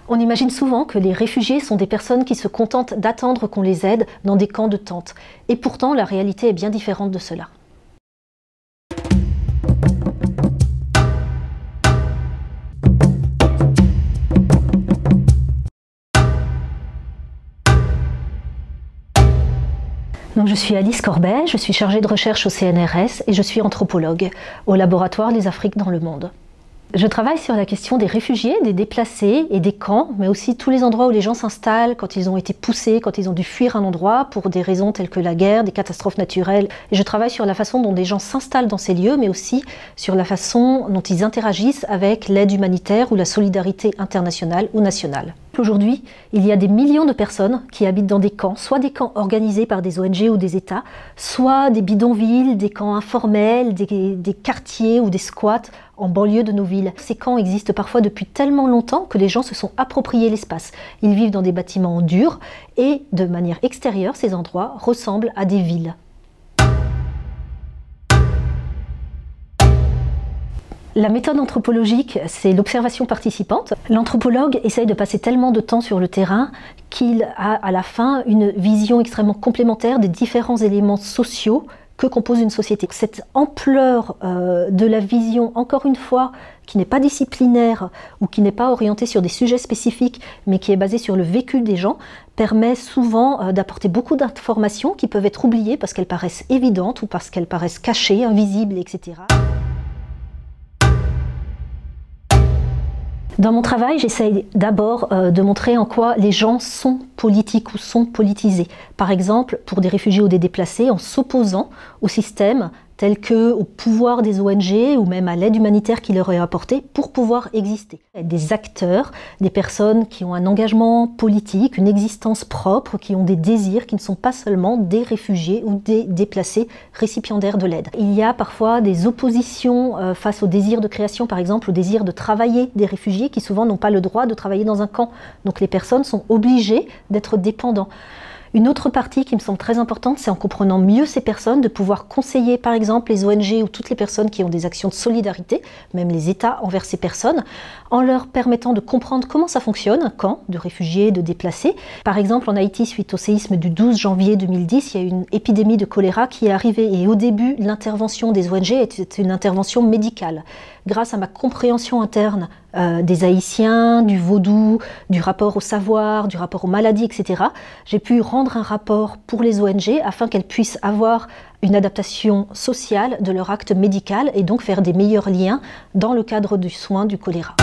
On imagine souvent que les réfugiés sont des personnes qui se contentent d'attendre qu'on les aide dans des camps de tentes. Et pourtant, la réalité est bien différente de cela. Donc, je suis Alice Corbet, je suis chargée de recherche au CNRS et je suis anthropologue au laboratoire Les Afriques dans le monde. Je travaille sur la question des réfugiés, des déplacés et des camps, mais aussi tous les endroits où les gens s'installent quand ils ont été poussés, quand ils ont dû fuir un endroit pour des raisons telles que la guerre, des catastrophes naturelles. Et je travaille sur la façon dont des gens s'installent dans ces lieux, mais aussi sur la façon dont ils interagissent avec l'aide humanitaire ou la solidarité internationale ou nationale. Aujourd'hui, il y a des millions de personnes qui habitent dans des camps, soit des camps organisés par des ONG ou des États, soit des bidonvilles, des camps informels, des quartiers ou des squats en banlieue de nos villes. Ces camps existent parfois depuis tellement longtemps que les gens se sont appropriés l'espace. Ils vivent dans des bâtiments durs et, de manière extérieure, ces endroits ressemblent à des villes. La méthode anthropologique, c'est l'observation participante. L'anthropologue essaye de passer tellement de temps sur le terrain qu'il a à la fin une vision extrêmement complémentaire des différents éléments sociaux que compose une société. Cette ampleur de la vision, encore une fois, qui n'est pas disciplinaire ou qui n'est pas orientée sur des sujets spécifiques, mais qui est basée sur le vécu des gens, permet souvent d'apporter beaucoup d'informations qui peuvent être oubliées parce qu'elles paraissent évidentes ou parce qu'elles paraissent cachées, invisibles, etc. Dans mon travail, j'essaye d'abord de montrer en quoi les gens sont politiques ou sont politisés. Par exemple, pour des réfugiés ou des déplacés, en s'opposant au système tel qu'au pouvoir des ONG ou même à l'aide humanitaire qui leur est apportée pour pouvoir exister. Des acteurs, des personnes qui ont un engagement politique, une existence propre, qui ont des désirs, qui ne sont pas seulement des réfugiés ou des déplacés récipiendaires de l'aide. Il y a parfois des oppositions face au désir de création, par exemple au désir de travailler des réfugiés qui souvent n'ont pas le droit de travailler dans un camp. Donc les personnes sont obligées d'être dépendants. Une autre partie qui me semble très importante, c'est en comprenant mieux ces personnes, de pouvoir conseiller par exemple les ONG ou toutes les personnes qui ont des actions de solidarité, même les États envers ces personnes, en leur permettant de comprendre comment ça fonctionne, un camp de réfugiés, de déplacés. Par exemple en Haïti, suite au séisme du 12 janvier 2010, il y a eu une épidémie de choléra qui est arrivée et au début, l'intervention des ONG était une intervention médicale. Grâce à ma compréhension interne des Haïtiens, du vaudou, du rapport au savoir, du rapport aux maladies, etc., j'ai pu rendre un rapport pour les ONG afin qu'elles puissent avoir une adaptation sociale de leur acte médical et donc faire des meilleurs liens dans le cadre du soin du choléra.